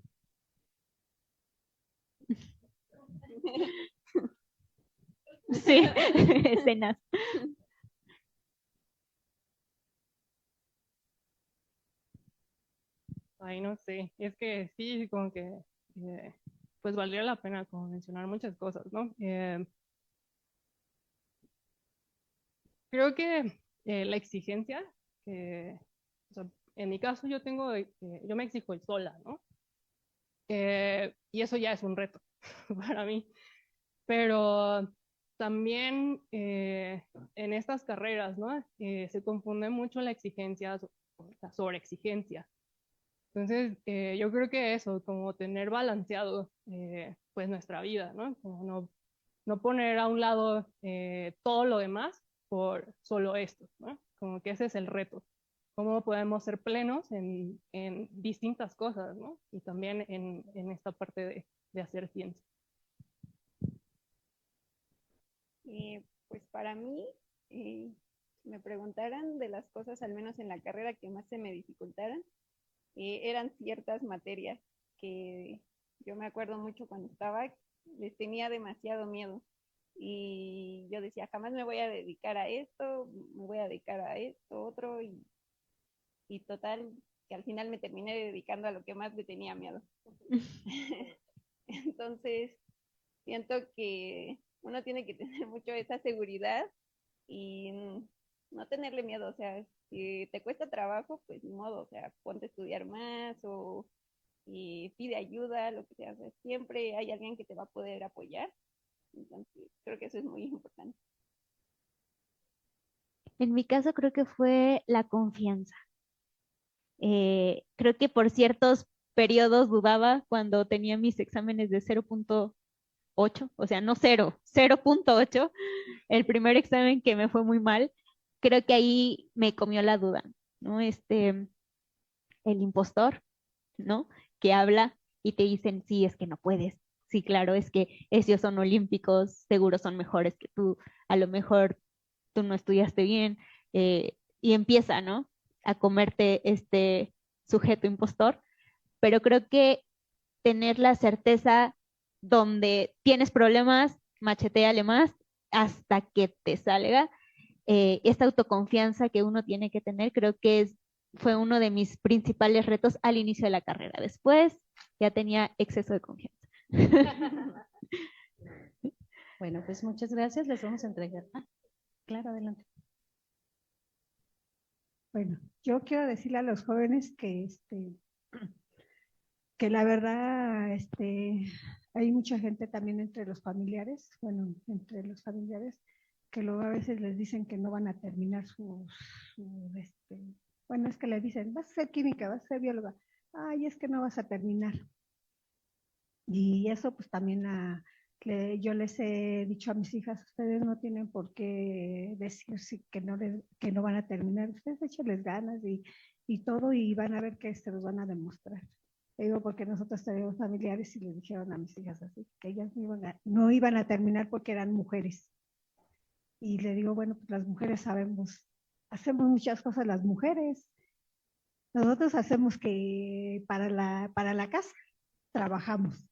Sí, escenas. Ay, no sé, es que sí, como que, pues valdría la pena como mencionar muchas cosas, ¿no? Creo que la exigencia, o sea, en mi caso yo me exijo sola, ¿no? Y eso ya es un reto para mí. Pero también en estas carreras, ¿no? Se confunde mucho la exigencia, la sobreexigencia. Entonces, yo creo que eso, como tener balanceado pues nuestra vida, ¿no? Como no poner a un lado todo lo demás por solo esto, ¿no? Como que ese es el reto. Cómo podemos ser plenos en distintas cosas, ¿no? Y también en esta parte de hacer ciencia. Pues para mí, si me preguntaran de las cosas, al menos en la carrera, que más se me dificultaran, eran ciertas materias que yo me acuerdo mucho cuando estaba, les tenía demasiado miedo. Y yo decía, jamás me voy a dedicar a esto, me voy a dedicar a esto, otro, y total, que al final me terminé dedicando a lo que más me tenía miedo. Entonces, siento que uno tiene que tener mucho esa seguridad y no tenerle miedo, o sea, si te cuesta trabajo, pues ni modo, o sea, ponte a estudiar más y pide ayuda, lo que sea, o sea, siempre hay alguien que te va a poder apoyar, entonces creo que eso es muy importante. En mi caso creo que fue la confianza. Creo que por ciertos periodos dudaba cuando tenía mis exámenes de 0.8, o sea, no 0, 0.8, el primer examen que me fue muy mal, creo que ahí me comió la duda, ¿no? El impostor, ¿no? Que habla y te dicen, sí, es que no puedes, sí, claro, es que ellos son olímpicos, seguro son mejores que tú, a lo mejor tú no estudiaste bien, y empieza, ¿no? A comerte este sujeto impostor, pero creo que tener la certeza donde tienes problemas, macheteale más hasta que te salga. Esta autoconfianza que uno tiene que tener, creo que fue uno de mis principales retos al inicio de la carrera. Después ya tenía exceso de confianza. Bueno, pues muchas gracias. Les vamos a entregar. Claro, adelante. Bueno, yo quiero decirle a los jóvenes que la verdad, hay mucha gente también entre los familiares, que luego a veces les dicen que no van a terminar bueno, es que les dicen, vas a ser química, vas a ser bióloga, ay, es que no vas a terminar. Y eso pues también Yo les he dicho a mis hijas, ustedes no tienen por qué decir que no van a terminar, ustedes échenles ganas y todo y van a ver que se los van a demostrar. Le digo porque nosotros tenemos familiares y les dijeron a mis hijas así, que ellas no iban a terminar porque eran mujeres. Y le digo, bueno, pues las mujeres hacemos muchas cosas las mujeres. Nosotros hacemos que para la casa trabajamos.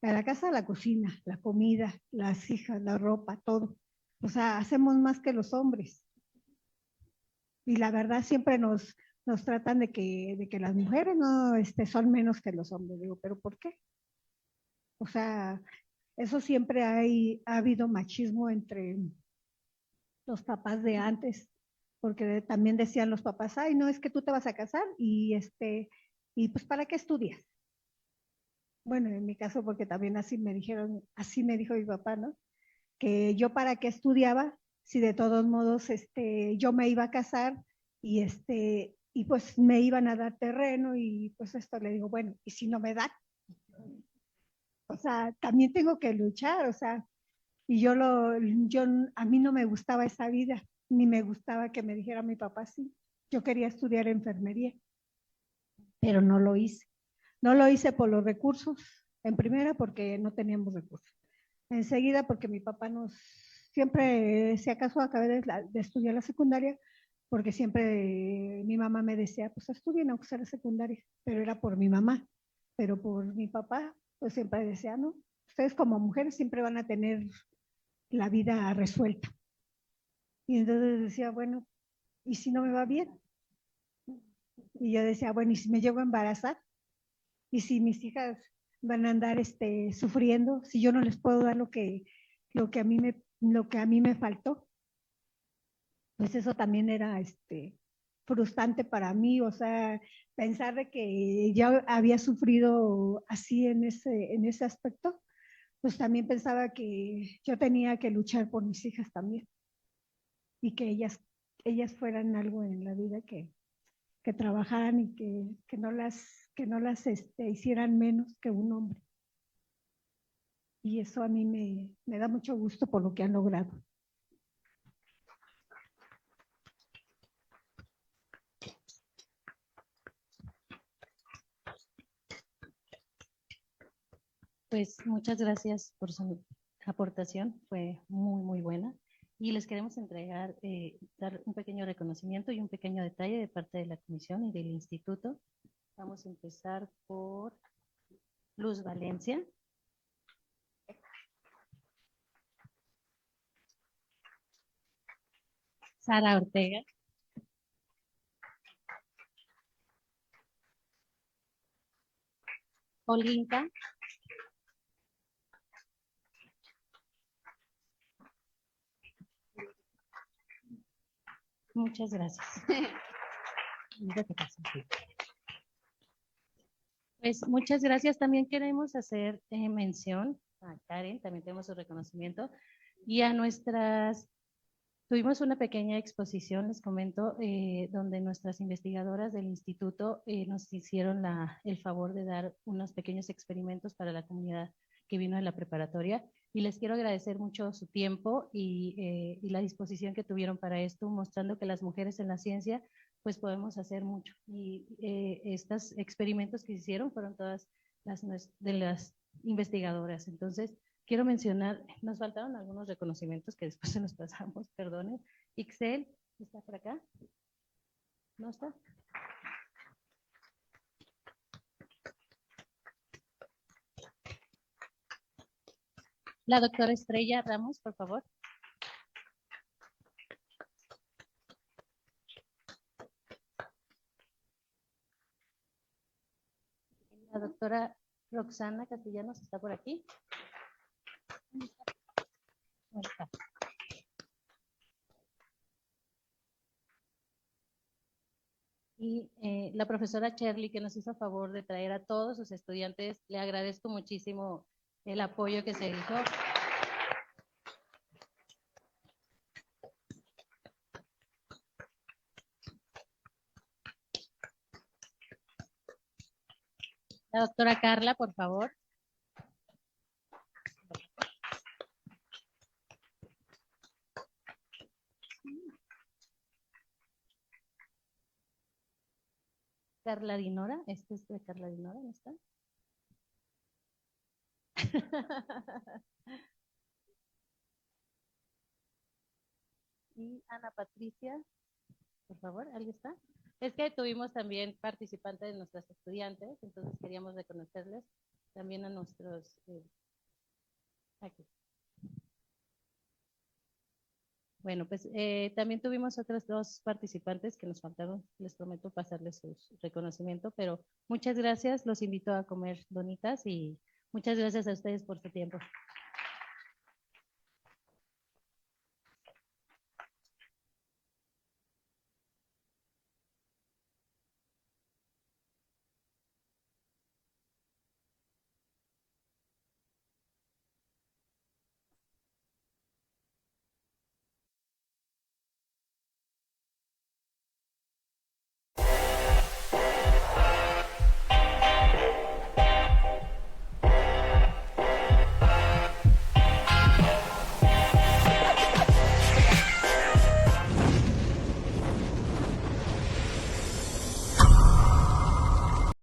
Para la casa, la cocina, la comida, las hijas, la ropa, todo. O sea, hacemos más que los hombres. Y la verdad siempre nos tratan de que las mujeres no son menos que los hombres. Digo, ¿pero por qué? O sea, eso siempre ha habido machismo entre los papás de antes, porque también decían los papás, ay, no, es que tú te vas a casar y pues ¿para qué estudias? Bueno, en mi caso, porque también así me dijeron, así me dijo mi papá, ¿no? Que yo para qué estudiaba, si de todos modos yo me iba a casar y pues me iban a dar terreno y pues esto le digo, bueno, ¿y si no me dan? O sea, también tengo que luchar, o sea, y a mí no me gustaba esa vida, ni me gustaba que me dijera mi papá sí. Yo quería estudiar enfermería, pero no lo hice. No lo hice por los recursos, en primera porque no teníamos recursos. Enseguida porque mi papá siempre, si acaso acabé de estudiar la secundaria, porque siempre mi mamá me decía, pues estudien aunque sea la secundaria, pero era por mi mamá, pero por mi papá, pues siempre decía, no, ustedes como mujeres siempre van a tener la vida resuelta. Y entonces decía, bueno, ¿y si no me va bien? Y yo decía, bueno, ¿y si me llego a embarazar? ¿Y si mis hijas van a andar sufriendo? Si yo no les puedo dar lo que a mí me faltó. Pues eso también era frustrante para mí, o sea, pensar de que ya había sufrido así en ese aspecto, pues también pensaba que yo tenía que luchar por mis hijas también y que ellas fueran algo en la vida que trabajaran y que no las hicieran menos que un hombre. Y eso a mí me da mucho gusto por lo que han logrado. Pues muchas gracias por su aportación, fue muy, muy buena. Y les queremos entregar, dar un pequeño reconocimiento y un pequeño detalle de parte de la comisión y del instituto. Vamos a empezar por Luz Valencia. Sara Ortega. Olinka. Muchas gracias. Pues muchas gracias. También queremos hacer mención a Karen, también tenemos su reconocimiento, y a tuvimos una pequeña exposición, les comento, donde nuestras investigadoras del instituto nos hicieron el favor de dar unos pequeños experimentos para la comunidad que vino de la preparatoria. Y les quiero agradecer mucho su tiempo y la disposición que tuvieron para esto, mostrando que las mujeres en la ciencia pues podemos hacer mucho. Y estos experimentos que se hicieron fueron todas de las investigadoras. Entonces, quiero mencionar, nos faltaron algunos reconocimientos que después se nos pasamos, perdonen. Ixel, ¿está por acá? ¿No está? La doctora Estrella Ramos, por favor. La doctora Roxana Castellanos está por aquí. ¿Dónde está? Y la profesora Shirley, que nos hizo favor de traer a todos sus estudiantes, le agradezco muchísimo el apoyo que se hizo. La doctora Carla, por favor. Carla Dinora, este es de Carla Dinora, ¿no está? Y Ana Patricia, por favor, ¿alguien está? Es que tuvimos también participantes de nuestras estudiantes, entonces queríamos reconocerles también a nuestros... aquí. Bueno, pues también tuvimos otros dos participantes que nos faltaron, les prometo pasarles su reconocimiento, pero muchas gracias, los invito a comer donitas y muchas gracias a ustedes por su tiempo.